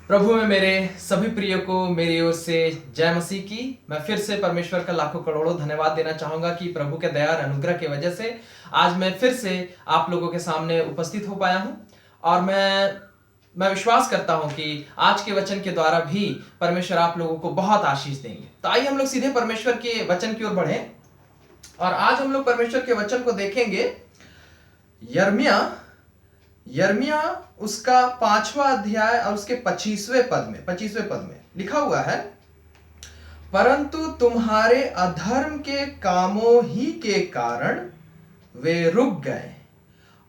प्रभु में मेरे सभी प्रिय को मेरी ओर से जय मसीह की। मैं फिर से परमेश्वर का लाखों करोड़ों धन्यवाद देना चाहूंगा कि प्रभु के दया और अनुग्रह की वजह से आज मैं फिर से आप लोगों के सामने उपस्थित हो पाया हूं। और मैं विश्वास करता हूं कि आज के वचन के द्वारा भी परमेश्वर आप लोगों को बहुत आशीष देंगे। तो आइए हम लोग सीधे परमेश्वर के वचन की ओर बढ़े और आज हम लोग परमेश्वर के वचन को देखेंगे। यर्मिया उसका 5वां अध्याय और उसके 25वें पद में लिखा हुआ है, परंतु तुम्हारे अधर्म के कामों ही के कारण वे रुक गए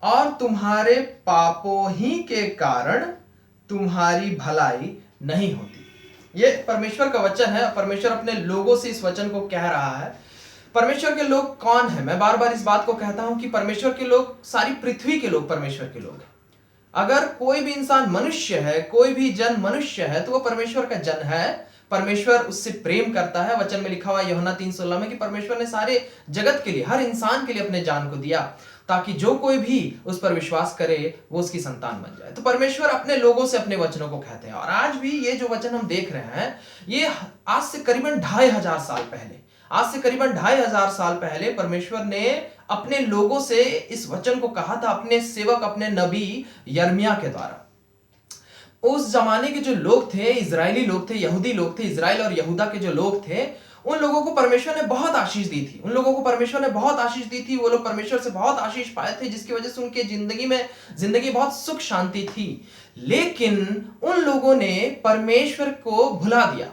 और तुम्हारे पापों ही के कारण तुम्हारी भलाई नहीं होती। ये परमेश्वर का वचन है और परमेश्वर अपने लोगों से इस वचन को कह रहा है। परमेश्वर के लोग कौन है? मैं बार बार इस बात को कहता हूं कि परमेश्वर के लोग, सारी पृथ्वी के लोग परमेश्वर के लोग हैं। अगर कोई भी इंसान मनुष्य है, कोई भी जन मनुष्य है, तो वो परमेश्वर का जन है। परमेश्वर उससे प्रेम करता है। वचन में लिखा हुआ है यूहन्ना 3:16 में कि परमेश्वर ने सारे जगत के लिए, हर इंसान के लिए अपने जान को दिया ताकि जो कोई भी उस पर विश्वास करे वो उसकी संतान बन जाए। तो परमेश्वर अपने लोगों से अपने वचनों को कहते हैं। और आज भी ये जो वचन हम देख रहे हैं, ये आज से करीबन 2500 साल पहले, परमेश्वर ने अपने लोगों से इस वचन को कहा था, अपने सेवक, अपने नबी यर्मिया के द्वारा। उस जमाने के जो लोग थे, इजरायली लोग थे, यहूदी लोग थे, इजराइल और यहूदा के जो लोग थे, उन लोगों को परमेश्वर ने बहुत आशीष दी थी। वो लोग परमेश्वर से बहुत आशीष पाए थे, जिसकी वजह से उनके जिंदगी बहुत सुख शांति थी। लेकिन उन लोगों ने परमेश्वर को भुला दिया।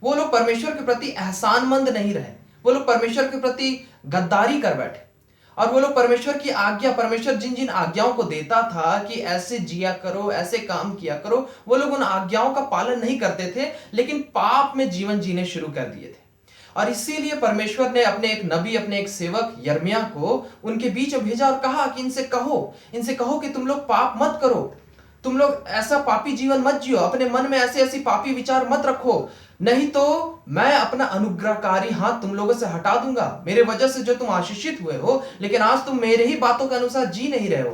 वो लोग परमेश्वर के प्रति एहसानमंद नहीं रहे। वो लोग परमेश्वर के प्रति गद्दारी कर बैठे और वो लोग परमेश्वर जिन जिन आज्ञाओं को देता था कि ऐसे जिया करो, ऐसे काम किया करो, वो लोग उन आज्ञाओं का पालन नहीं करते थे, लेकिन पाप में जीवन जीने शुरू कर दिए थे। और इसीलिए परमेश्वर ने अपने एक नबी, अपने एक सेवक यर्मिया को उनके बीच में भेजा और कहा कि इनसे कहो कि तुम लोग पाप मत करो, तुम लोग ऐसा पापी जीवन मत जियो, अपने मन में ऐसे पापी विचार मत रखो, नहीं तो मैं अपना अनुग्रहकारी हाथ तुम लोगों से हटा दूंगा। मेरे वजह से जो तुम आशीषित हुए हो, लेकिन आज तुम मेरे ही बातों के अनुसार जी नहीं रहे हो,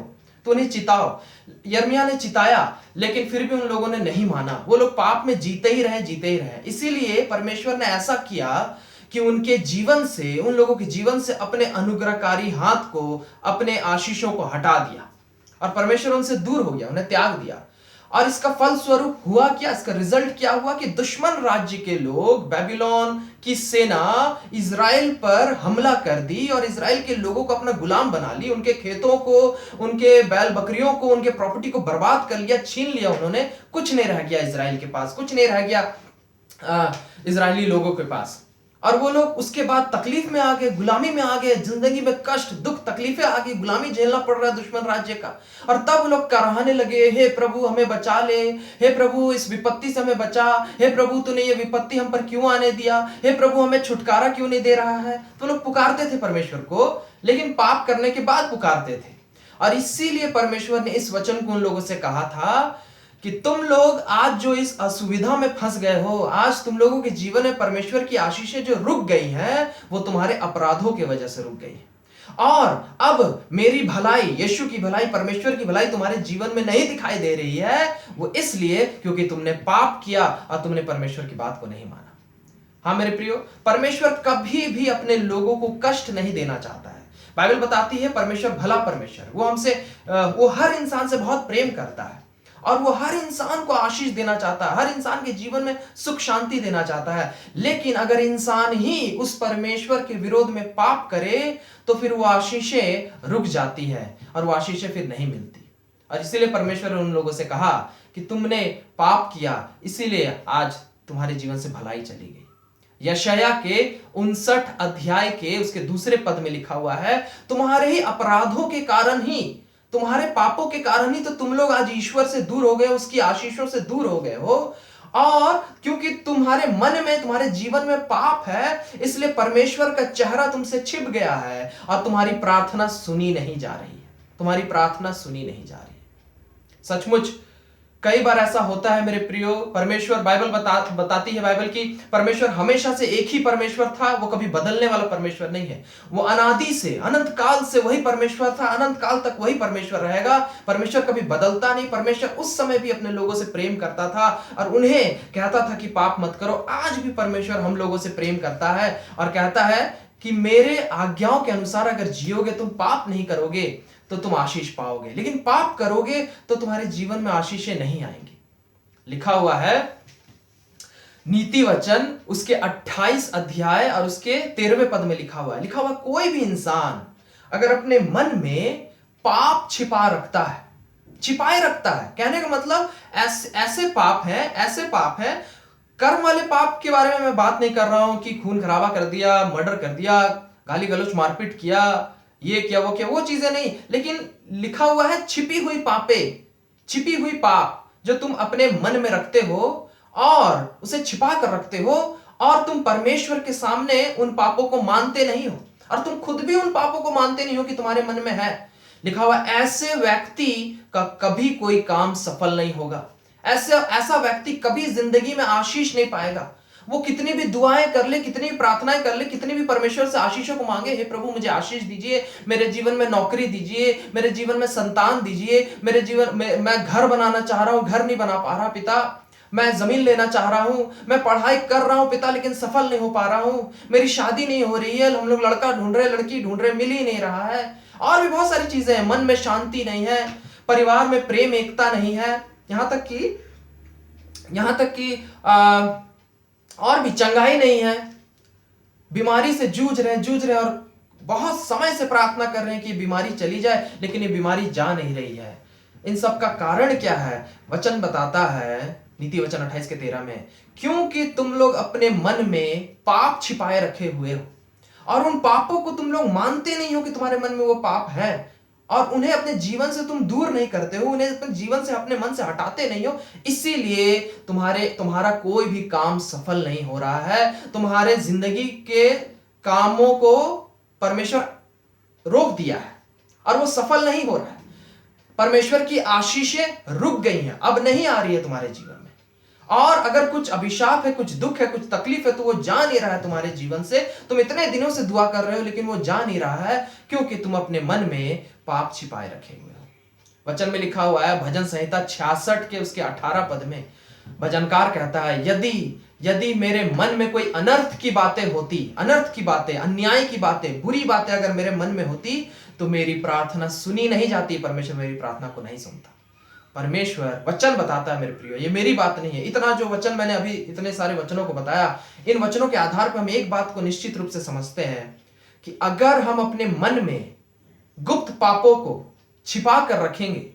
तो उन्हें चिताओ। यर्मिया ने चिताया, लेकिन फिर भी उन लोगों ने नहीं माना। वो लोग पाप में जीते ही रहे। इसीलिए परमेश्वर ने ऐसा किया कि उन लोगों के जीवन से अपने अनुग्रहकारी हाथ को, अपने आशीषों को हटा दिया और परमेश्वर उनसे दूर हो गया, उन्हें त्याग दिया। और इसका फल स्वरूप हुआ क्या? इसका रिजल्ट क्या हुआ कि दुश्मन राज्य के लोग, बेबीलोन की सेना इजराइल पर हमला कर दी और इजराइल के लोगों को अपना गुलाम बना ली। उनके खेतों को, उनके बैल बकरियों को, उनके प्रॉपर्टी को बर्बाद कर लिया, छीन लिया उन्होंने। कुछ नहीं रह गया इजराइल के पास, कुछ नहीं रह गया इजरायली लोगों के पास। और वो लोग उसके बाद तकलीफ में आ गए, गुलामी में आ गए, जिंदगी में कष्ट, दुख, तकलीफें आ गई, गुलामी झेलना पड़ रहा है दुश्मन राज्य का। और तब लोग कराहने लगे, हे प्रभु हमें बचा ले, हे प्रभु इस विपत्ति से हमें बचा, हे प्रभु तूने ये विपत्ति हम पर क्यों आने दिया, हे प्रभु हमें छुटकारा क्यों नहीं दे रहा है। तो लोग पुकारते थे परमेश्वर को, लेकिन पाप करने के बाद पुकारते थे। और इसीलिए परमेश्वर ने इस वचन को उन लोगों से कहा था कि तुम लोग आज जो इस असुविधा में फंस गए हो, आज तुम लोगों के जीवन में परमेश्वर की आशीषें जो रुक गई हैं, वो तुम्हारे अपराधों की वजह से रुक गई है। और अब मेरी भलाई, यीशु की भलाई, परमेश्वर की भलाई तुम्हारे जीवन में नहीं दिखाई दे रही है। वो इसलिए क्योंकि तुमने पाप किया और तुमने परमेश्वर की बात को नहीं माना। हाँ मेरे प्रियो, परमेश्वर कभी भी अपने लोगों को कष्ट नहीं देना चाहता है। बाइबल बताती है परमेश्वर भला परमेश्वर, वो हर इंसान से बहुत प्रेम करता है और वो हर इंसान को आशीष देना चाहता है, हर इंसान के जीवन में सुख शांति देना चाहता है। लेकिन अगर इंसान ही उस परमेश्वर के विरोध में पाप करे तो फिर वो आशीषें रुक जाती है और वो आशीषें फिर नहीं मिलती। और इसीलिए परमेश्वर ने उन लोगों से कहा कि तुमने पाप किया, इसीलिए आज तुम्हारे जीवन से भलाई चली गई। यशाया के 59 अध्याय के उसके दूसरे पद में लिखा हुआ है, तुम्हारे ही अपराधों के कारण ही, तुम्हारे पापों के कारण ही तो तुम लोग आज ईश्वर से दूर हो गए, उसकी आशीषों से दूर हो गए हो। और क्योंकि तुम्हारे मन में, तुम्हारे जीवन में पाप है, इसलिए परमेश्वर का चेहरा तुमसे छिप गया है और तुम्हारी प्रार्थना सुनी नहीं जा रही है। सचमुच कई बार ऐसा होता है मेरे प्रियो, परमेश्वर बाइबल बताती है बाइबल की परमेश्वर हमेशा से एक ही परमेश्वर था, वो कभी बदलने वाला परमेश्वर नहीं है। वो अनादि से अनंत काल से वही परमेश्वर था, अनंत काल तक वही परमेश्वर रहेगा। परमेश्वर कभी बदलता नहीं। परमेश्वर उस समय भी अपने लोगों से प्रेम करता था और उन्हें कहता था कि पाप मत करो। आज भी परमेश्वर हम लोगों से प्रेम करता है और कहता है कि मेरे आज्ञाओं के अनुसार अगर जियोगे, तुम पाप नहीं करोगे तो तुम आशीष पाओगे, लेकिन पाप करोगे तो तुम्हारे जीवन में आशीषें नहीं आएंगी। लिखा हुआ है नीति वचन उसके 28 अध्याय और उसके 13वें पद में लिखा हुआ है, कोई भी इंसान अगर अपने मन में पाप छिपाए रखता है, कहने का मतलब ऐसे पाप है, कर्म वाले पाप के बारे में मैं बात नहीं कर रहा हूं कि खून खराबा कर दिया, मर्डर कर दिया, गाली गलौज मारपीट किया, ये क्या वो चीजें नहीं, लेकिन लिखा हुआ है छिपी हुई पाप जो तुम अपने मन में रखते हो और उसे छिपा कर रखते हो और तुम परमेश्वर के सामने उन पापों को मानते नहीं हो और तुम खुद भी उन पापों को मानते नहीं हो कि तुम्हारे मन में है। लिखा हुआ ऐसे व्यक्ति का कभी कोई काम सफल नहीं होगा। ऐसा व्यक्ति कभी जिंदगी में आशीष नहीं पाएगा। वो कितनी भी दुआएं कर ले, कितनी भी प्रार्थनाएं कर ले, कितनी भी परमेश्वर से आशीषों को मांगे, हे प्रभु मुझे आशीष दीजिए, मेरे जीवन में नौकरी दीजिए, मेरे जीवन में संतान दीजिए, मेरे जीवन में मैं घर बनाना चाह रहा हूं, घर नहीं बना पा रहा पिता, मैं जमीन लेना चाह रहा हूं, मैं पढ़ाई कर रहा हूं पिता लेकिन सफल नहीं हो पा रहा हूं, मेरी शादी नहीं हो रही है, हम लोग लड़का ढूंढ रहे, लड़की ढूंढ रहे, मिल ही नहीं रहा है, और भी बहुत सारी चीजें हैं, मन में शांति नहीं है, परिवार में प्रेम एकता नहीं है, यहां तक कि और भी चंगाई नहीं है, बीमारी से जूझ रहे और बहुत समय से प्रार्थना कर रहे हैं कि बीमारी चली जाए, लेकिन ये बीमारी जा नहीं रही है। इन सब का कारण क्या है? वचन बताता है नीति वचन 28 के 13 में, क्योंकि तुम लोग अपने मन में पाप छिपाए रखे हुए हो और उन पापों को तुम लोग मानते नहीं हो कि तुम्हारे मन में वो पाप है और उन्हें अपने जीवन से तुम दूर नहीं करते हो, उन्हें अपने जीवन से अपने मन से हटाते नहीं हो, इसीलिए तुम्हारा कोई भी काम सफल नहीं हो रहा है। तुम्हारे जिंदगी के कामों को परमेश्वर रोक दिया है और वो सफल नहीं हो रहा है। परमेश्वर की आशीषें रुक गई हैं, अब नहीं आ रही है तुम्हारे जीवन में, और अगर कुछ अभिशाप है, कुछ दुख है, कुछ तकलीफ है तो वो जा नहीं रहा है तुम्हारे जीवन से। तुम इतने दिनों से दुआ कर रहे हो लेकिन वो जा नहीं रहा है, क्योंकि तुम अपने मन में पाप छिपाए रखे हुए हो। वचन में लिखा हुआ है भजन संहिता 66 के उसके 18 पद में भजनकार कहता है, यदि मेरे मन में कोई अनर्थ की बातें, अन्याय की बातें, बुरी बातें अगर मेरे मन में होती तो मेरी प्रार्थना सुनी नहीं जाती, परमेश्वर मेरी प्रार्थना को नहीं सुनता। परमेश्वर वचन बताता है मेरे प्रियो, ये मेरी बात नहीं है। इतना जो वचन मैंने अभी इतने सारे वचनों को बताया, इन वचनों के आधार पर हम एक बात को निश्चित रूप से समझते हैं कि अगर हम अपने मन में गुप्त पापों को छिपा कर रखेंगे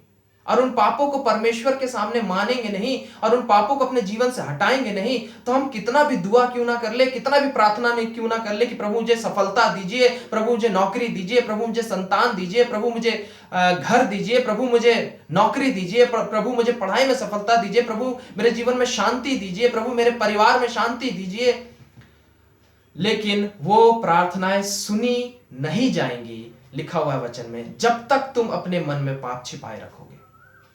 और उन पापों को परमेश्वर के सामने मानेंगे नहीं और उन पापों को अपने जीवन से हटाएंगे नहीं, तो हम कितना भी दुआ क्यों ना कर ले, कितना भी प्रार्थना नहीं क्यों ना कर ले कि प्रभु मुझे सफलता दीजिए, प्रभु मुझे नौकरी दीजिए, प्रभु मुझे संतान दीजिए, प्रभु मुझे घर दीजिए, प्रभु मुझे नौकरी दीजिए, प्रभु मुझे पढ़ाई में सफलता दीजिए, प्रभु मेरे जीवन में शांति दीजिए, प्रभु मेरे परिवार में शांति दीजिए, लेकिन वो प्रार्थनाएं सुनी नहीं जाएंगी। लिखा हुआ है वचन में, जब तक तुम अपने मन में पाप छिपाए रखोगे।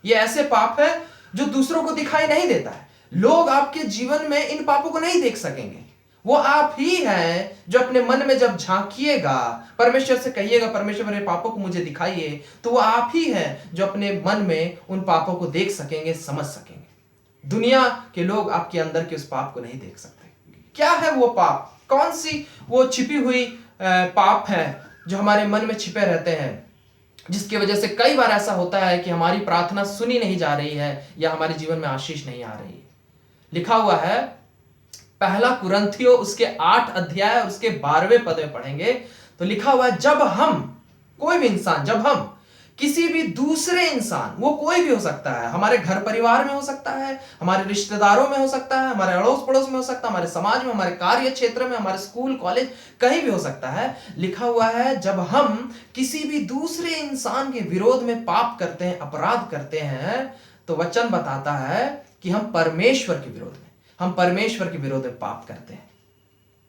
ये ऐसे पाप है जो दूसरों को दिखाई नहीं देता है, लोग आपके जीवन में इन पापों को नहीं देख सकेंगे। वो आप ही हैं जो अपने मन में जब झांकिएगा, परमेश्वर से कहिएगा परमेश्वर मेरे पापों को मुझे दिखाइए, तो वो आप ही हैं जो अपने मन में उन पापों को देख सकेंगे, समझ सकेंगे। दुनिया के लोग आपके अंदर के उस पाप को नहीं देख सकते। क्या है वो पाप? कौन सी वो छिपी हुई पाप है जो हमारे मन में छिपे रहते हैं, जिसकी वजह से कई बार ऐसा होता है कि हमारी प्रार्थना सुनी नहीं जा रही है या हमारे जीवन में आशीष नहीं आ रही है। लिखा हुआ है पहला कुरिन्थियों उसके 8 अध्याय और उसके 12वें पद में पढ़ेंगे तो लिखा हुआ है, जब हम किसी भी दूसरे इंसान, वो कोई भी हो सकता है, हमारे घर परिवार में हो सकता है, हमारे रिश्तेदारों में हो सकता है, हमारे अड़ोस पड़ोस में हो सकता है, हमारे समाज में, हमारे कार्य क्षेत्र में, हमारे स्कूल कॉलेज, कहीं भी हो सकता है। लिखा हुआ है जब हम किसी भी दूसरे इंसान के विरोध में पाप करते हैं, अपराध करते हैं, तो वचन बताता है कि हम परमेश्वर के विरोध में पाप करते हैं।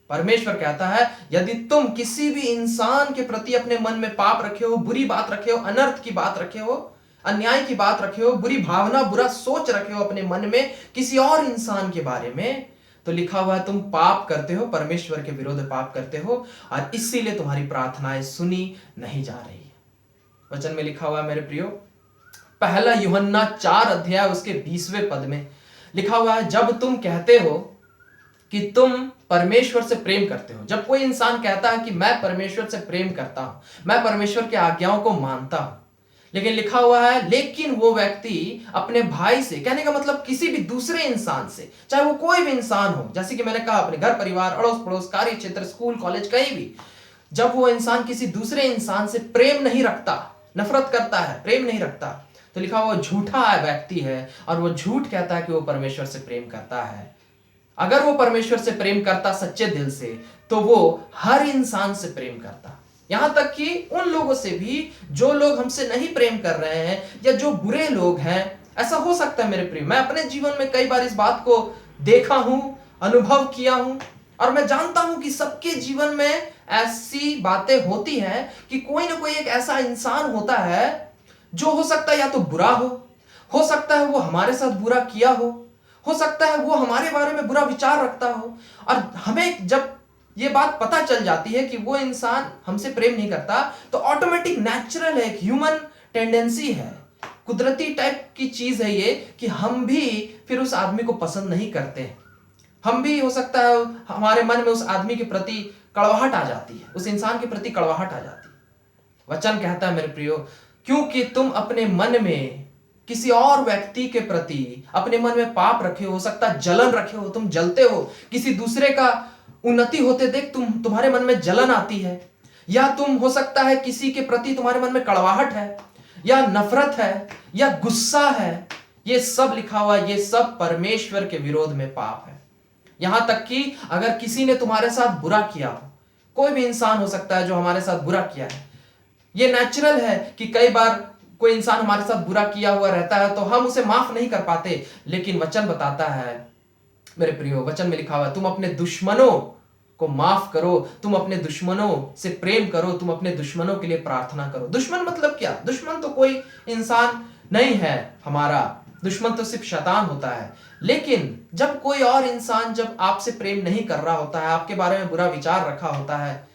परमेश्वर कहता है यदि तुम किसी भी इंसान के प्रति अपने मन में पाप रखे हो, बुरी बात रखे हो, अनर्थ की बात रखे हो, अन्याय की बात रखे हो, बुरी भावना, बुरा सोच रखे हो अपने मन में किसी और इंसान के बारे में, तो लिखा हुआ है तुम पाप करते हो, परमेश्वर के विरुद्ध पाप करते हो, और इसीलिए तुम्हारी प्रार्थनाएं सुनी नहीं जा रही है। वचन में लिखा हुआ है मेरे प्रियो, पहला यूहन्ना 4 अध्याय उसके 20वें पद में लिखा हुआ है, जब तुम कहते हो कि तुम परमेश्वर से प्रेम करते हो, जब कोई इंसान कहता है कि मैं परमेश्वर से प्रेम करता हूं, मैं परमेश्वर के आज्ञाओं को मानता हूं, लेकिन लिखा हुआ है लेकिन वो व्यक्ति अपने भाई से, कहने का मतलब किसी भी दूसरे इंसान से, चाहे वो कोई भी इंसान हो, जैसे कि मैंने कहा अपने घर परिवार, अड़ोस पड़ोस, कार्य क्षेत्र, स्कूल कॉलेज, कहीं भी, जब वो इंसान किसी दूसरे इंसान से प्रेम नहीं रखता, नफरत करता है, प्रेम नहीं रखता, तो लिखा हुआ झूठा व्यक्ति है और वो झूठ कहता है कि वो परमेश्वर से प्रेम करता है। अगर वो परमेश्वर से प्रेम करता सच्चे दिल से, तो वो हर इंसान से प्रेम करता, यहां तक कि उन लोगों से भी जो लोग हमसे नहीं प्रेम कर रहे हैं या जो बुरे लोग हैं। ऐसा हो सकता है मेरे प्रिय, मैं अपने जीवन में कई बार इस बात को देखा हूं, अनुभव किया हूं, और मैं जानता हूं कि सबके जीवन में ऐसी बातें होती हैं कि कोई ना कोई एक ऐसा इंसान होता है जो हो सकता है या तो बुरा हो सकता है वो हमारे साथ बुरा किया हो सकता है वो हमारे बारे में बुरा विचार रखता हो, और हमें जब ये बात पता चल जाती है कि वो इंसान हमसे प्रेम नहीं करता, तो ऑटोमेटिक नेचुरल है, ह्यूमन टेंडेंसी है, कुदरती टाइप की चीज है ये, कि हम भी फिर उस आदमी को पसंद नहीं करते। हम भी हो सकता है हमारे मन में उस आदमी के प्रति कड़वाहट आ जाती है, उस इंसान के प्रति कड़वाहट आ जाती है। वचन कहता है मेरे प्रियो, क्योंकि तुम अपने मन में किसी और व्यक्ति के प्रति अपने मन में पाप रखे हो सकता है जलन रखे हो, तुम जलते हो, किसी दूसरे का उन्नति होते देख तुम्हारे मन में जलन आती है, या तुम हो सकता है किसी के प्रति तुम्हारे मन में कड़वाहट है या नफरत है या गुस्सा है। ये सब लिखा हुआ, ये सब परमेश्वर के विरोध में पाप है। यहां तक कि अगर किसी ने तुम्हारे साथ बुरा किया हो, कोई भी इंसान हो सकता है जो हमारे साथ बुरा किया है, ये नेचुरल है कि कई बार कोई इंसान हमारे साथ बुरा किया हुआ रहता है तो हम उसे माफ नहीं कर पाते, लेकिन वचन बताता है मेरे प्रियो, वचन में लिखा हुआ है तुम अपने दुश्मनों को माफ करो, तुम अपने दुश्मनों से प्रेम करो, तुम अपने दुश्मनों के लिए प्रार्थना करो। दुश्मन मतलब क्या? दुश्मन तो कोई इंसान नहीं है, हमारा दुश्मन तो सिर्फ शैतान होता है। लेकिन जब कोई और इंसान जब आपसे प्रेम नहीं कर रहा होता है, आपके बारे में बुरा विचार रखा होता है,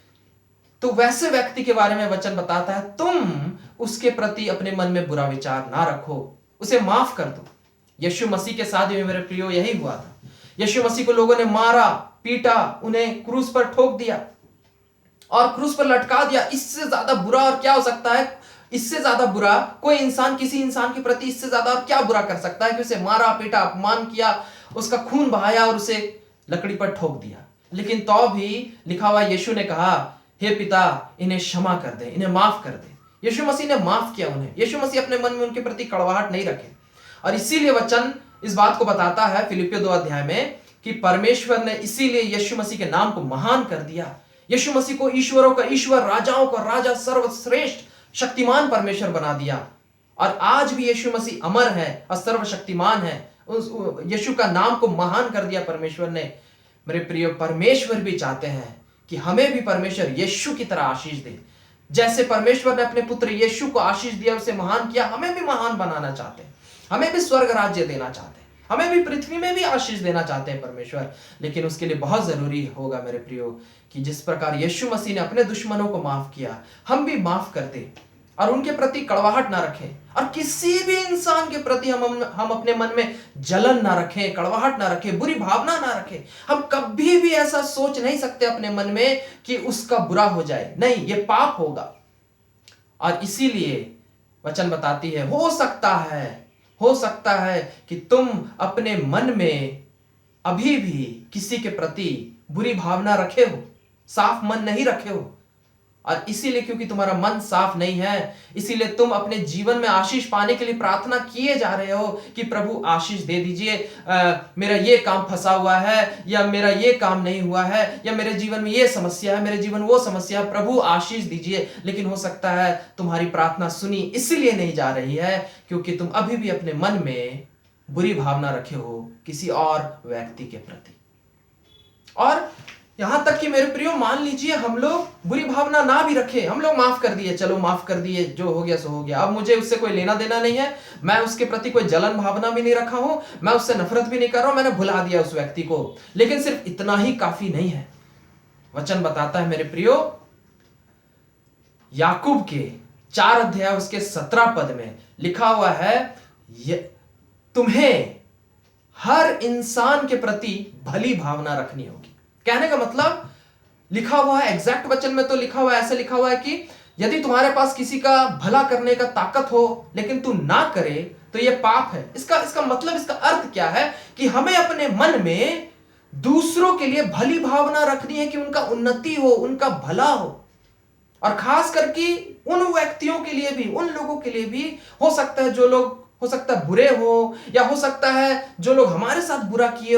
तो वैसे व्यक्ति के बारे में वचन बताता है तुम उसके प्रति अपने मन में बुरा विचार ना रखो, उसे माफ कर दो। यीशु मसीह के साथ भी मेरे प्रियो यही हुआ था। यीशु मसीह को लोगों ने मारा, पीटा, उन्हें क्रूस पर ठोक दिया और क्रूस पर लटका दिया। इससे ज्यादा बुरा और क्या हो सकता है? इससे ज्यादा बुरा कोई इंसान किसी इंसान के प्रति इससे ज्यादा और क्या बुरा कर सकता है कि उसे मारा, पीटा, अपमान किया, उसका खून बहाया और उसे लकड़ी पर ठोक दिया। लेकिन तो भी लिखा हुआ यीशु ने कहा, हे पिता इन्हें क्षमा कर दे, इन्हें माफ कर दे। यीशु मसीह ने माफ किया उन्हें। यीशु मसीह अपने मन में उनके प्रति कड़वाहट नहीं रखे। और इसीलिए वचन इस बात को बताता है फिलिपियों 2 अध्याय में कि परमेश्वर ने इसीलिए यीशु मसीह के नाम को महान कर दिया। यीशु मसीह को ईश्वरों का ईश्वर, राजाओं का राजा, सर्वश्रेष्ठ शक्तिमान परमेश्वर बना दिया। और आज भी यीशु मसीह अमर है और सर्वशक्तिमान है। उस यीशु का नाम को महान कर दिया परमेश्वर ने। मेरे प्रिय, परमेश्वर भी चाहते हैं कि हमें भी परमेश्वर यीशु की तरह आशीष दे। जैसे परमेश्वर ने अपने पुत्र यीशु को आशीष दिया, उसे महान किया, हमें भी महान बनाना चाहते हैं। हमें भी स्वर्ग राज्य देना चाहते हैं, हमें भी पृथ्वी में भी आशीष देना चाहते हैं परमेश्वर। लेकिन उसके लिए बहुत जरूरी होगा मेरे प्रियो कि जिस प्रकार यीशु मसीह ने अपने दुश्मनों को माफ किया, हम भी माफ कर दें और उनके प्रति कड़वाहट ना रखें, और किसी भी इंसान के प्रति हम अपने मन में जलन ना रखें, कड़वाहट ना रखें, बुरी भावना ना रखें। हम कभी भी ऐसा सोच नहीं सकते अपने मन में कि उसका बुरा हो जाए, नहीं, ये पाप होगा। और इसीलिए वचन बताती है, हो सकता है कि तुम अपने मन में अभी भी किसी के प्रति बुरी भावना रखे हो, साफ मन नहीं रखे हो। और इसीलिए क्योंकि तुम्हारा मन साफ नहीं है, इसीलिए तुम अपने जीवन में आशीष पाने के लिए प्रार्थना किए जा रहे हो कि प्रभु आशीष दे दीजिए, मेरा ये काम फंसा हुआ है, या मेरा ये काम नहीं हुआ है, या मेरे जीवन में ये समस्या है, मेरे जीवन वो समस्या है, प्रभु आशीष दीजिए। लेकिन हो सकता है तुम्हारी प्रार्थना सुनी इसलिए नहीं जा रही है क्योंकि तुम अभी भी अपने मन में बुरी भावना रखे हो किसी और व्यक्ति के प्रति। और यहां तक कि मेरे प्रियो मान लीजिए हम लोग बुरी भावना ना भी रखे, हम लोग माफ कर दिए, चलो माफ कर दिए, जो हो गया सो हो गया, अब मुझे उससे कोई लेना देना नहीं है, मैं उसके प्रति कोई जलन भावना भी नहीं रखा हूं, मैं उससे नफरत भी नहीं कर रहा हूं, मैंने भुला दिया उस व्यक्ति को। लेकिन सिर्फ इतना ही काफी नहीं है। वचन बताता है मेरे प्रियो, याकूब के 4 अध्याय उसके 17 पद में लिखा हुआ है, तुम्हें हर इंसान के प्रति भली भावना रखनी होगी। कहने का मतलब लिखा हुआ है, एग्जैक्ट वचन में तो लिखा हुआ है, ऐसे लिखा हुआ है कि यदि तुम्हारे पास किसी का भला करने का ताकत हो लेकिन तू ना करे तो यह पाप है। इसका मतलब, इसका अर्थ क्या है कि हमें अपने मन में दूसरों के लिए भली भावना रखनी है कि उनका उन्नति हो, उनका भला हो, और खास करके उन व्यक्तियों के लिए भी, उन लोगों के लिए भी, हो सकता है जो लोग हो सकता है बुरे हो, या हो सकता है जो लोग हमारे साथ बुरा किए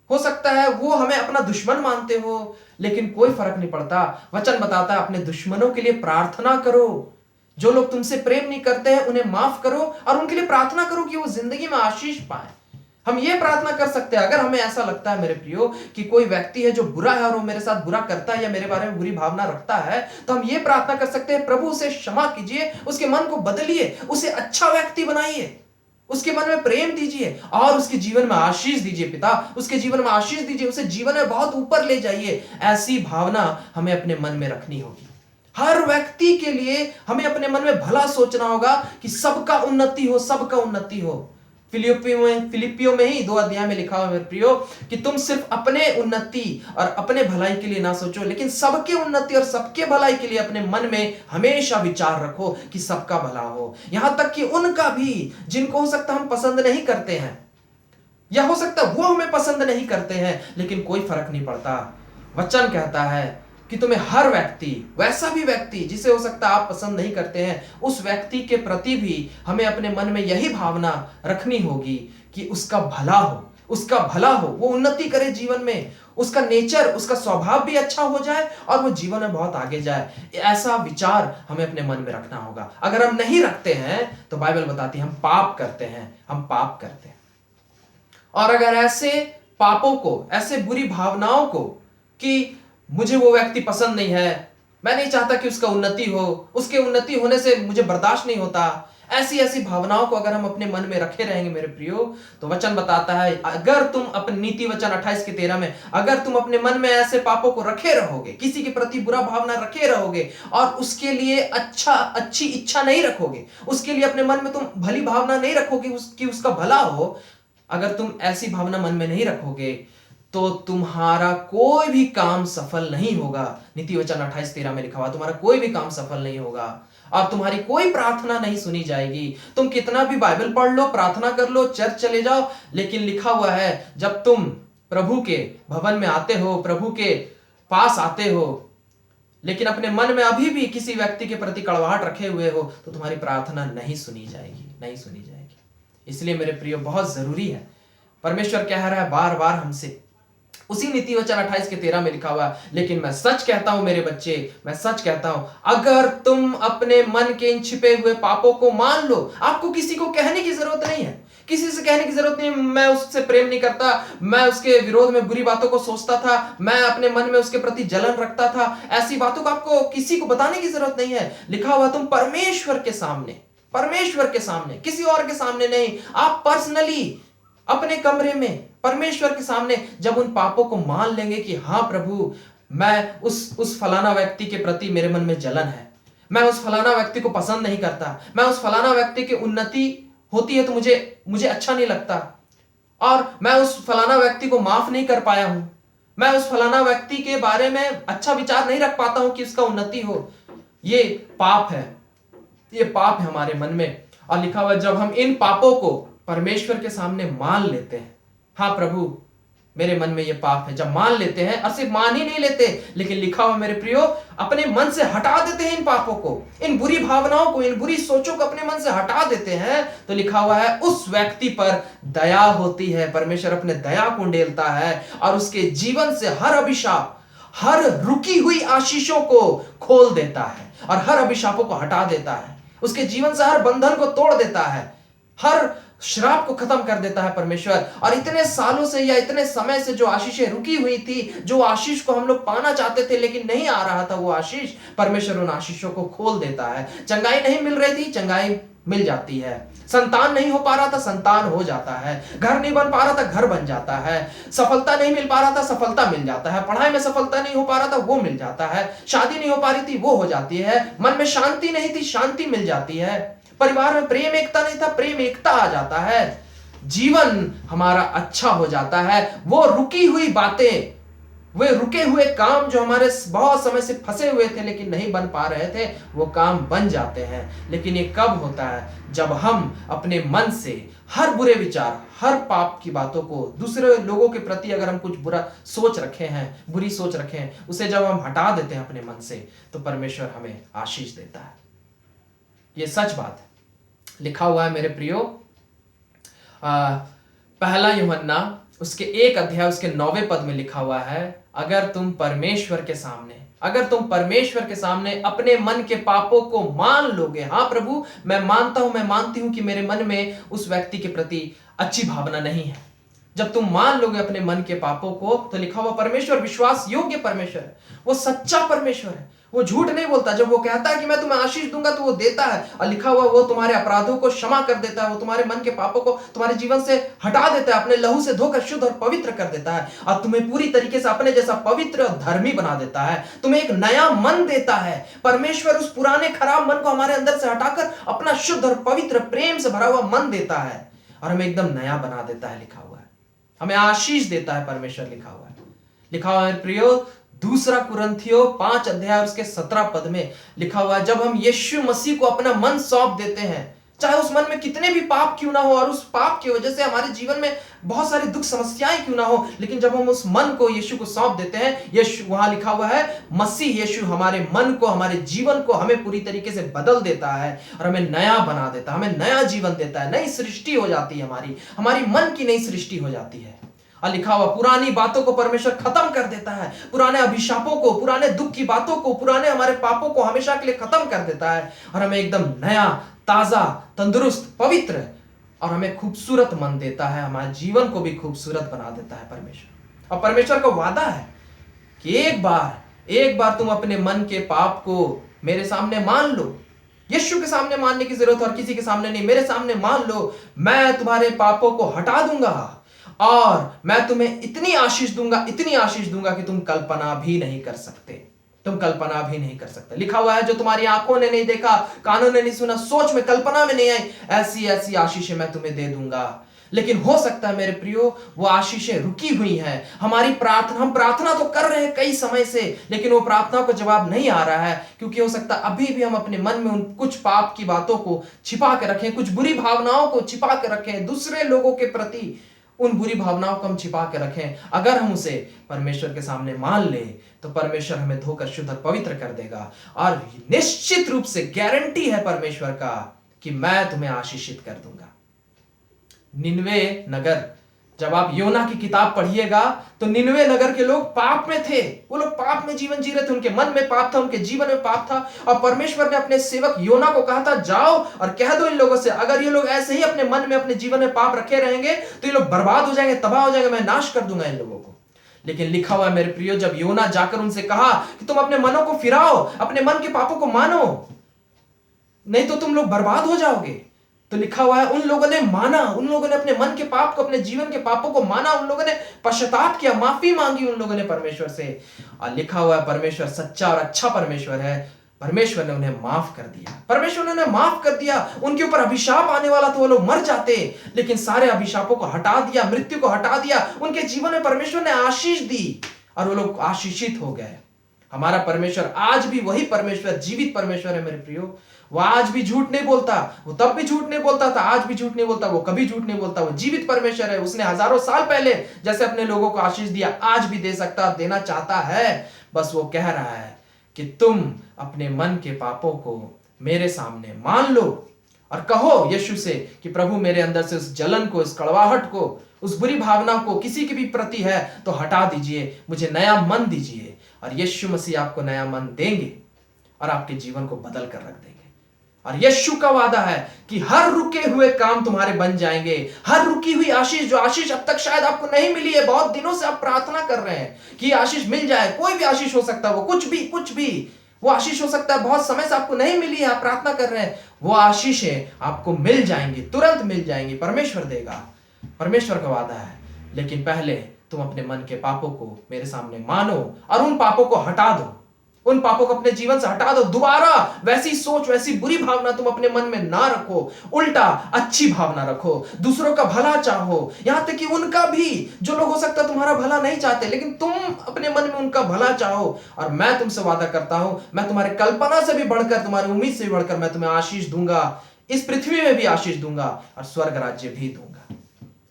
हो सकता है वो हमें अपना दुश्मन मानते हो, लेकिन कोई फर्क नहीं पड़ता। वचन बताता है अपने दुश्मनों के लिए प्रार्थना करो, जो लोग तुमसे प्रेम नहीं करते हैं उन्हें माफ करो और उनके लिए प्रार्थना करो कि वो जिंदगी में आशीष पाए। हम ये प्रार्थना कर सकते हैं, अगर हमें ऐसा लगता है मेरे प्रियो कि कोई व्यक्ति है जो बुरा है और वो मेरे साथ बुरा करता है या मेरे बारे में बुरी भावना रखता है, तो हम ये प्रार्थना कर सकते हैं, प्रभु उसे क्षमा कीजिए, उसके मन को बदलिए, उसे अच्छा व्यक्ति बनाइए, उसके मन में प्रेम दीजिए और उसके जीवन में आशीष दीजिए। पिता, उसके जीवन में आशीष दीजिए, उसे जीवन में बहुत ऊपर ले जाइए। ऐसी भावना हमें अपने मन में रखनी होगी। हर व्यक्ति के लिए हमें अपने मन में भला सोचना होगा कि सबका उन्नति हो, सबका उन्नति हो। फिलिपियों में ही 2 अध्याय में लिखा हुआ है मेरे प्रियो कि तुम सिर्फ अपने उन्नति और अपने भलाई के लिए ना सोचो, लेकिन सबके उन्नति और सबके भलाई के लिए अपने मन में हमेशा विचार रखो कि सबका भला हो। यहां तक कि उनका भी जिनको हो सकता हम पसंद नहीं करते हैं, या हो सकता वो हमें पसंद नहीं करते हैं, लेकिन कोई फर्क नहीं पड़ता। वचन कहता है कि तुम्हें हर व्यक्ति, वैसा भी व्यक्ति जिसे हो सकता आप पसंद नहीं करते हैं, उस व्यक्ति के प्रति भी हमें अपने मन में यही भावना रखनी होगी कि उसका भला हो, उसका भला हो, वो उन्नति करे जीवन में, उसका नेचर, उसका स्वभाव भी अच्छा हो जाए और वो जीवन में बहुत आगे जाए। ऐसा विचार हमें अपने मन में रखना होगा। अगर हम नहीं रखते हैं तो बाइबल बताती है हम पाप करते हैं, हम पाप करते हैं। और अगर ऐसे पापों को, ऐसे बुरी भावनाओं को कि मुझे वो व्यक्ति पसंद नहीं है, मैं नहीं चाहता कि उसका उन्नति हो, उसके उन्नति होने से मुझे बर्दाश्त नहीं होता, ऐसी भावनाओं को अगर हम अपने मन में रखे रहेंगे मेरे प्रियो, तो वचन बताता है अगर तुम अपने नीति वचन 28 के 13 में, अगर तुम अपने मन में ऐसे पापों को रखे रहोगे, किसी के प्रति बुरा भावना रखे रहोगे और उसके लिए अच्छी इच्छा नहीं रखोगे, उसके लिए अपने मन में तुम भली भावना नहीं रखोगे कि उसका भला हो, अगर तुम ऐसी भावना मन में नहीं रखोगे तो तुम्हारा कोई भी काम सफल नहीं होगा। नीति वचन 28:13 में लिखा हुआ, तुम्हारा कोई भी काम सफल नहीं होगा और तुम्हारी कोई प्रार्थना नहीं सुनी जाएगी। तुम कितना भी बाइबल पढ़ लो, प्रार्थना कर लो, चर्च चले जाओ, लेकिन लिखा हुआ है जब तुम प्रभु के भवन में आते हो, प्रभु के पास आते हो, लेकिन अपने मन में अभी भी किसी व्यक्ति के प्रति कड़वाहट रखे हुए हो, तो तुम्हारी प्रार्थना नहीं सुनी जाएगी, नहीं सुनी जाएगी। इसलिए मेरे प्रियो बहुत जरूरी है, परमेश्वर कह रहा है बार बार हमसे, उसी नीति वचन 28 के 13 में लिखा हुआ, लेकिन मैं सच कहता हूं मेरे बच्चे, मैं सच कहता हूं, अगर तुम अपने मन के इन छिपे हुए पापों को मान लो, आपको किसी को कहने की जरूरत नहीं है, किसी से कहने की जरूरत नहीं, मैं उससे प्रेम नहीं करता, मैं उसके विरोध में बुरी बातों को सोचता था, मैं अपने मन में उसके प्रति जलन रखता था, ऐसी बातों को आपको किसी को बताने की जरूरत नहीं है। लिखा हुआ तुम परमेश्वर के सामने, किसी और के सामने नहीं, आप पर्सनली अपने कमरे में परमेश्वर के सामने जब उन पापों को मान लेंगे कि हाँ प्रभु, मैं उस फलाना व्यक्ति के प्रति मेरे मन में जलन है, मैं उस फलाना व्यक्ति को पसंद नहीं करता, मैं उस फलाना व्यक्ति की उन्नति होती है तो मुझे अच्छा नहीं लगता, और मैं उस फलाना व्यक्ति को माफ नहीं कर पाया हूं, मैं उस फलाना व्यक्ति के बारे में अच्छा विचार नहीं रख पाता हूं कि उसका उन्नति हो। ये पाप है, ये पाप है हमारे मन में। और लिखा हुआ जब हम इन पापों को परमेश्वर के सामने मान लेते हैं, हाँ प्रभु मेरे मन में ये पाप है, जब मान लेते हैं, और सिर्फ मान ही नहीं लेते, लेकिन लिखा हुआ मेरे प्रियो अपने मन से हटा देते हैं इन पापों को, इन बुरी भावनाओं को, इन बुरी सोचों को अपने मन से हटा देते हैं, तो लिखा हुआ है उस व्यक्ति पर दया होती है, परमेश्वर अपने दया को उंडेलता है और उसके जीवन से हर अभिशाप, हर रुकी हुई आशीषों को खोल देता है और हर अभिशापों को हटा देता है, उसके जीवन से हर बंधन को तोड़ देता है, हर श्राप को खत्म कर देता है परमेश्वर। और इतने सालों से या इतने समय से जो आशीषें रुकी हुई थी, जो आशीष को हम लोग पाना चाहते थे लेकिन नहीं आ रहा था वो आशीष, परमेश्वर उन आशीषों को खोल देता है। चंगाई नहीं मिल रही थी, चंगाई मिल जाती है। संतान नहीं हो पा रहा था, संतान हो जाता है। घर नहीं बन पा रहा था, घर बन जाता है। सफलता नहीं मिल पा रहा था, सफलता मिल जाता है। पढ़ाई में सफलता नहीं हो पा रहा था, वो मिल जाता है। शादी नहीं हो पा रही थी, वो हो जाती है। मन में शांति नहीं थी, शांति मिल जाती है। परिवार में प्रेम एकता नहीं था, प्रेम एकता आ जाता है। जीवन हमारा अच्छा हो जाता है। वो रुकी हुई बातें, वे रुके हुए काम जो हमारे बहुत समय से फंसे हुए थे लेकिन नहीं बन पा रहे थे, वो काम बन जाते हैं। लेकिन ये कब होता है? जब हम अपने मन से हर बुरे विचार, हर पाप की बातों को, दूसरे लोगों के प्रति अगर हम कुछ बुरा सोच रखे हैं, बुरी सोच रखे हैं, उसे जब हम हटा देते हैं अपने मन से, तो परमेश्वर हमें आशीष देता है। ये सच बात है। लिखा हुआ है मेरे प्रियो, पहला यूहन्ना उसके 1 अध्याय उसके 9वें पद में लिखा हुआ है, अगर तुम परमेश्वर के सामने अपने मन के पापों को मान लोगे, हाँ प्रभु मैं मानता हूं, मैं मानती हूं कि मेरे मन में उस व्यक्ति के प्रति अच्छी भावना नहीं है। जब तुम मान लोगे अपने मन के पापों को, तो लिखा हुआ परमेश्वर विश्वास योग्य परमेश्वर है, वो सच्चा परमेश्वर है, वो झूठ नहीं बोलता। जब वो कहता है कि मैं तुम्हें आशीष दूंगा, तो वो देता है। और लिखा हुआ वो तुम्हारे अपराधों को क्षमा कर देता है, वो तुम्हारे मन के पापों को तुम्हारे जीवन से हटा देता है, अपने लहू से धोकर शुद्ध और पवित्र कर देता है, और तुम्हें पूरी तरीके से अपने जैसा पवित्र और धर्मी बना देता है। तुम्हें एक नया मन देता है। परमेश्वर उस पुराने खराब मन को हमारे अंदर से हटाकर अपना शुद्ध और पवित्र प्रेम से भरा हुआ मन देता है और हमें एकदम नया बना देता है। लिखा हुआ है हमें आशीष देता है परमेश्वर। लिखा हुआ है प्रियो, 2 कुरिन्थियों 5 अध्याय उसके 17 पद में लिखा हुआ है, जब हम यीशु मसीह को अपना मन सौंप देते हैं, चाहे उस मन में कितने भी पाप क्यों ना हो और उस पाप की वजह से हमारे जीवन में बहुत सारी दुख समस्याएं क्यों ना हो, लेकिन जब हम उस मन को यीशु को सौंप देते हैं, यीशु, वहां लिखा हुआ है मसीह यीशु हमारे मन को, हमारे जीवन को हमें पूरी तरीके से बदल देता है और हमें नया बना देता है, हमें नया जीवन देता है। नई सृष्टि हो जाती है, हमारी मन की नई सृष्टि हो जाती है। और लिखा हुआ पुरानी बातों को परमेश्वर खत्म कर देता है, पुराने अभिशापों को, पुराने दुख की बातों को, पुराने हमारे पापों को हमेशा के लिए खत्म कर देता है और हमें एकदम नया, ताजा, तंदुरुस्त, पवित्र और हमें खूबसूरत मन देता है। हमारे जीवन को भी खूबसूरत बना देता है परमेश्वर। और परमेश्वर का वादा है कि एक बार तुम अपने मन के पाप को मेरे सामने मान लो। यीशु के सामने मानने की जरूरत और किसी के सामने नहीं, मेरे सामने मान लो, मैं तुम्हारे पापों को हटा दूंगा और मैं तुम्हें इतनी आशीष दूंगा कि तुम कल्पना भी नहीं कर सकते। लिखा हुआ है, जो तुम्हारी आंखों ने नहीं देखा, कानों ने नहीं सुना, सोच में, कल्पना में नहीं आई, ऐसी ऐसी आशीषें मैं तुम्हें दे दूंगा। लेकिन हो सकता है मेरे प्रियो, वो आशीषें रुकी हुई हैं। हम प्रार्थना तो कर रहे हैं कई समय से, लेकिन वो प्रार्थना को जवाब नहीं आ रहा है, क्योंकि हो सकता है अभी भी हम अपने मन में उन कुछ पाप की बातों को छिपा के रखें, कुछ बुरी भावनाओं को छिपा के रखें, दूसरे लोगों के प्रति उन बुरी भावनाओं को हम छिपा के रखें। अगर हम उसे परमेश्वर के सामने मान ले, तो परमेश्वर हमें धोकर शुद्ध और पवित्र कर देगा। और निश्चित रूप से गारंटी है परमेश्वर का कि मैं तुम्हें आशीषित कर दूंगा। निनवे नगर, जब आप योना की किताब पढ़िएगा, तो निनवे नगर के लोग पाप में थे, वो लोग पाप में जीवन जी रहे थे, उनके मन में पाप था, उनके जीवन में पाप था। और परमेश्वर ने अपने सेवक योना को कहा था, जाओ और कह दो इन लोगों से, अगर ये लोग ऐसे ही अपने मन में, अपने जीवन में पाप रखे रहेंगे तो ये लोग बर्बाद हो जाएंगे, तबाह हो जाएंगे, मैं नाश कर दूंगा इन लोगों को। लेकिन लिखा हुआ है मेरे प्रियो, जब योना जाकर उनसे कहा कि तुम अपने मनों को फिराओ, अपने मन के पापों को मानो, नहीं तो तुम लोग बर्बाद हो जाओगे, तो लिखा हुआ है उन लोगों ने माना, उन लोगों ने अपने मन के पाप को, अपने जीवन के पापों को माना, उन लोगों ने पश्चाताप किया, माफी मांगी उन लोगों ने परमेश्वर से। और लिखा हुआ है परमेश्वर सच्चा और अच्छा परमेश्वर है, परमेश्वर ने उन्हें माफ कर दिया, परमेश्वर ने उन्हें माफ कर दिया। उनके ऊपर अभिशाप आने वाला तो वो लोग मर जाते, लेकिन सारे अभिशापों को हटा दिया, मृत्यु को हटा दिया, उनके जीवन में परमेश्वर ने आशीष दी और वो लोग आशीषित हो गए। हमारा परमेश्वर आज भी वही परमेश्वर, जीवित परमेश्वर है मेरे प्रियो। वो आज भी झूठ नहीं बोलता, वो तब भी झूठ नहीं बोलता था, आज भी झूठ नहीं बोलता, वो कभी झूठ नहीं बोलता। वो जीवित परमेश्वर है। उसने हजारों साल पहले जैसे अपने लोगों को आशीष दिया, आज भी दे सकता, देना चाहता है। बस वो कह रहा है कि तुम अपने मन के पापों को मेरे सामने मान लो और कहो यीशु से कि प्रभु मेरे अंदर से उस जलन को, उस कड़वाहट को, उस बुरी भावना को किसी के भी प्रति है तो हटा दीजिए, मुझे नया मन दीजिए। और यीशु मसीह आपको नया मन देंगे और आपके जीवन को बदल कर रख देंगे। और यीशु का वादा है कि हर रुके हुए काम तुम्हारे बन जाएंगे। हर रुकी हुई आशीष, जो आशीष अब तक शायद आपको नहीं मिली है, बहुत दिनों से आप प्रार्थना कर रहे हैं कि आशीष मिल जाए, कोई भी आशीष हो सकता है, वो कुछ भी वो आशीष हो सकता है, बहुत समय से आपको नहीं मिली है, आप प्रार्थना कर रहे हैं, वो आशीषें आपको मिल जाएंगी, तुरंत मिल जाएंगी, परमेश्वर देगा, परमेश्वर का वादा है। लेकिन पहले तुम अपने मन के पापों को मेरे सामने मानो और उन पापों को हटा दो, उन पापों को अपने जीवन से हटा दो। दोबारा वैसी सोच, वैसी बुरी भावना तुम अपने मन में ना रखो, उल्टा अच्छी भावना रखो, दूसरों का भला चाहो, यहां तक कि उनका भी, जो लोग हो सकता है तुम्हारा भला नहीं चाहते, लेकिन तुम अपने मन में उनका भला चाहो। और मैं तुमसे वादा करता हूं, मैं तुम्हारे कल्पना से भी बढ़कर, तुम्हारी उम्मीद से भी बढ़कर मैं तुम्हें आशीष दूंगा, इस पृथ्वी में भी आशीष दूंगा और स्वर्ग राज्य भी दूंगा।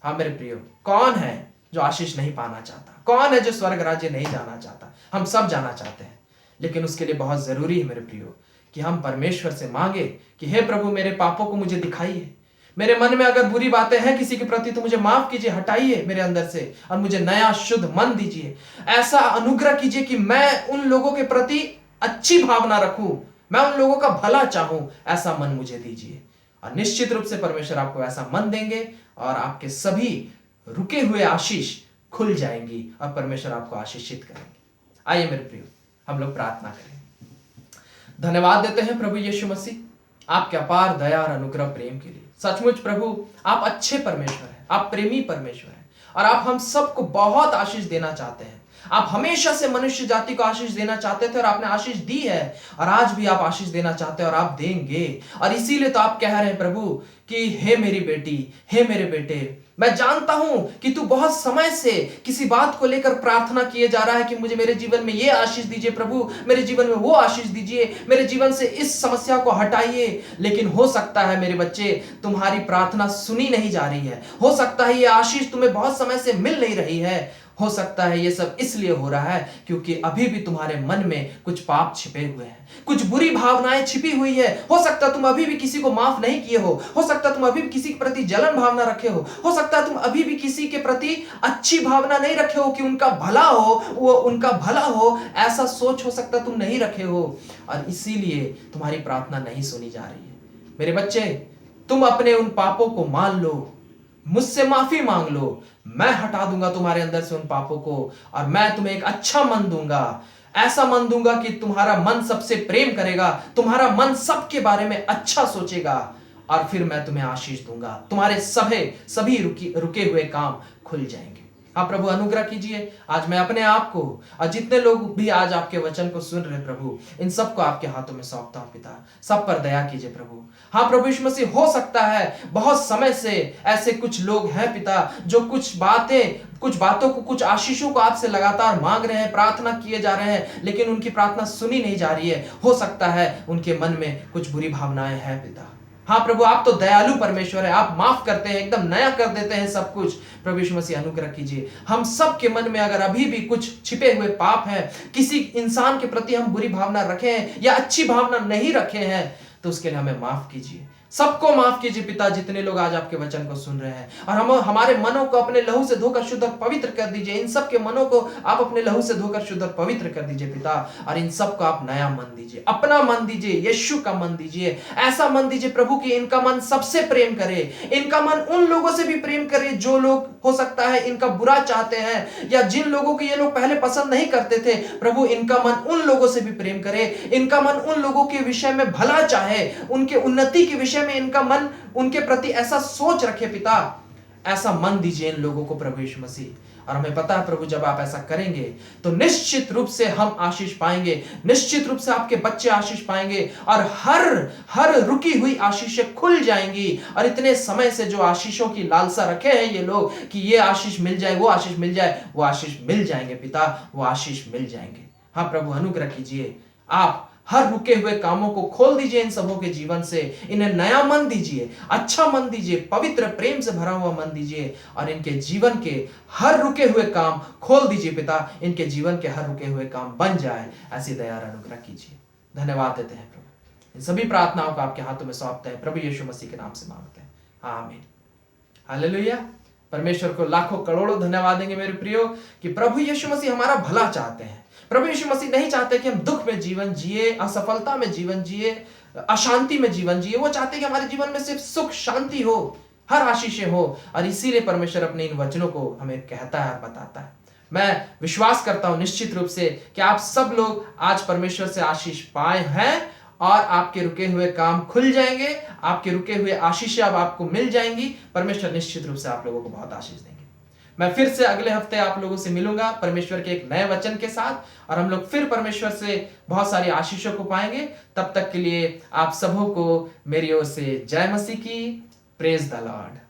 हाँ मेरे प्रियो, कौन है जो आशीष नहीं पाना चाहता? कौन है जो स्वर्ग राज्य नहीं जाना चाहता? हम सब जाना चाहते हैं, लेकिन उसके लिए बहुत जरूरी है मेरे प्रियो कि हम परमेश्वर से मांगे कि हे प्रभु, मेरे पापों को मुझे दिखाइए, मेरे मन में अगर बुरी बातें हैं किसी के प्रति तो मुझे माफ कीजिए, हटाइए मेरे अंदर से, और मुझे नया शुद्ध मन दीजिए। ऐसा अनुग्रह कीजिए कि मैं उन लोगों के प्रति अच्छी भावना रखूं, मैं उन लोगों का भला चाहूं, ऐसा मन मुझे दीजिए। और निश्चित रूप से परमेश्वर आपको ऐसा मन देंगे और आपके सभी रुके हुए आशीष खुल जाएंगी और परमेश्वर आपको आशीषित करेंगे। आइए मेरे प्रियो, हम लोग प्रार्थना करें। धन्यवाद देते हैं प्रभु यीशु मसीह आपके अपार दया और अनुग्रह प्रेम के लिए। सचमुच प्रभु, आप अच्छे परमेश्वर हैं, आप प्रेमी परमेश्वर हैं और आप हम सबको बहुत आशीष देना चाहते हैं। आप हमेशा से मनुष्य जाति को आशीष देना चाहते थे और आपने आशीष दी है, और आज भी आप आशीष देना चाहते हैं और आप देंगे। और इसीलिए तो आप कह रहे हैं प्रभु कि हे मेरी बेटी, हे मेरे बेटे, मैं जानता हूं कि तू बहुत समय से किसी बात को लेकर प्रार्थना किए जा रहा है कि मुझे मेरे जीवन में ये आशीष दीजिए प्रभु, मेरे जीवन में वो आशीष दीजिए, मेरे जीवन से इस समस्या को हटाइए। लेकिन हो सकता है मेरे बच्चे, तुम्हारी प्रार्थना सुनी नहीं जा रही है। हो सकता है ये आशीष तुम्हें बहुत समय से मिल नहीं रही है। हो सकता है ये सब इसलिए हो रहा है क्योंकि अभी भी तुम्हारे मन में कुछ पाप छिपे हुए हैं, कुछ बुरी भावनाएं छिपी हुई है। हो सकता है तुम अभी भी किसी को माफ नहीं किए हो सकता है तुम अभी भी किसी के प्रति जलन भावना रखे हो सकता है तुम अभी भी किसी के प्रति अच्छी भावना नहीं रखे हो कि उनका भला हो, वो उनका भला हो, ऐसा सोच हो सकता तुम नहीं रखे हो, और इसीलिए तुम्हारी प्रार्थना नहीं सुनी जा रही है। मेरे बच्चे, तुम अपने उन पापों को मान लो, मुझसे माफी मांग लो, मैं हटा दूंगा तुम्हारे अंदर से उन पापों को, और मैं तुम्हें एक अच्छा मन दूंगा, ऐसा मन दूंगा कि तुम्हारा मन सबसे प्रेम करेगा, तुम्हारा मन सबके बारे में अच्छा सोचेगा, और फिर मैं तुम्हें आशीष दूंगा। तुम्हारे सभी रुके हुए काम खुल जाएंगे। हाँ प्रभु, अनुग्रह कीजिए। आज मैं अपने आप को और जितने लोग भी आज आपके वचन को सुन रहे प्रभु, इन सबको आपके हाथों में सौंपता हूं पिता। सब पर दया कीजिए प्रभु। हाँ प्रभु यीशु मसीह, हो सकता है बहुत समय से ऐसे कुछ लोग हैं पिता, जो कुछ बातों को, कुछ आशीषों को आपसे लगातार मांग रहे हैं, प्रार्थना किए जा रहे हैं, लेकिन उनकी प्रार्थना सुनी नहीं जा रही है। हो सकता है उनके मन में कुछ बुरी भावनाएं हैं पिता। हाँ प्रभु, आप तो दयालु परमेश्वर है, आप माफ करते हैं, एकदम नया कर देते हैं सब कुछ। प्रभु यीशु मसीह, अनुग्रह कीजिए। हम सब के मन में अगर अभी भी कुछ छिपे हुए पाप हैं, किसी इंसान के प्रति हम बुरी भावना रखे हैं या अच्छी भावना नहीं रखे हैं, तो उसके लिए हमें माफ कीजिए। सबको माफ कीजिए पिता, जितने लोग आज आपके वचन को सुन रहे हैं, और हम हमारे मनों को अपने लहू से धोकर शुद्ध और पवित्र कर दीजिए। इन सब के मनों को आप अपने लहू से धोकर शुद्ध और पवित्र कर दीजिए पिता, और इन सब को आप नया मन दीजिए, अपना मन दीजिए, यीशु का मन दीजिए। ऐसा मन दीजिए प्रभु कि इनका मन सबसे प्रेम करे, इनका मन उन लोगों से भी प्रेम करे जो लोग हो सकता है इनका बुरा चाहते हैं, या जिन लोगों को ये लोग पहले पसंद नहीं करते थे। प्रभु, इनका मन उन लोगों से भी प्रेम करे, इनका मन उन लोगों के विषय में भला चाहे, उनके उन्नति के विषय में इनका मन उनके प्रति ऐसा सोच रखे पिता। ऐसा मन दीजिए इन लोगों को प्रभु यीशु मसीह। और हमें पता है प्रभु, जब आप ऐसा करेंगे तो निश्चित रूप से हम आशीष पाएंगे, निश्चित रूप से आपके बच्चे आशीष पाएंगे, और हर रुकी हुई आशीषें खुल जाएंगी। और इतने समय से जो आशीषों की लालसा रखे हैं ये लोग कि ये आशीष मिल जाए, वो आशीष मिल जाए, वो आशीष मिल जाएंगे पिता, वो आशीष मिल जाएंगे। हाँ प्रभु, अनुग्रह कीजिए। आप हर रुके हुए कामों को खोल दीजिए इन सबों के जीवन से, इन्हें नया मन दीजिए, अच्छा मन दीजिए, पवित्र प्रेम से भरा हुआ मन दीजिए, और इनके जीवन के हर रुके हुए काम खोल दीजिए पिता। इनके जीवन के हर रुके हुए काम बन जाए, ऐसी दया और अनुग्रह कीजिए। धन्यवाद देते हैं प्रभु। इन सभी प्रार्थनाओं को आपके हाथों में सौंपते हैं, प्रभु यीशु मसीह के नाम से मांगते हैं, आमीन। हालेलुया। परमेश्वर को लाखों करोड़ों धन्यवाद देंगे मेरे प्रियो कि प्रभु यीशु मसीह हमारा भला चाहते हैं। प्रभु यीशु मसीह नहीं चाहते कि हम दुख में जीवन जिए, असफलता में जीवन जिए, अशांति में जीवन जिए। वो चाहते हैं कि हमारे जीवन में सिर्फ सुख शांति हो, हर आशीषें हो, और इसीलिए परमेश्वर अपने इन वचनों को हमें कहता है और बताता है। मैं विश्वास करता हूं निश्चित रूप से कि आप सब लोग आज परमेश्वर से आशीष पाए हैं और आपके रुके हुए काम खुल जाएंगे, आपके रुके हुए आशीषें अब आपको मिल जाएंगी। परमेश्वर निश्चित रूप से आप लोगों को बहुत आशीष देंगे। मैं फिर से अगले हफ्ते आप लोगों से मिलूंगा परमेश्वर के एक नए वचन के साथ, और हम लोग फिर परमेश्वर से बहुत सारी आशीषों को पाएंगे। तब तक के लिए आप सबों को मेरी ओर से जय मसीह की। Praise the Lord.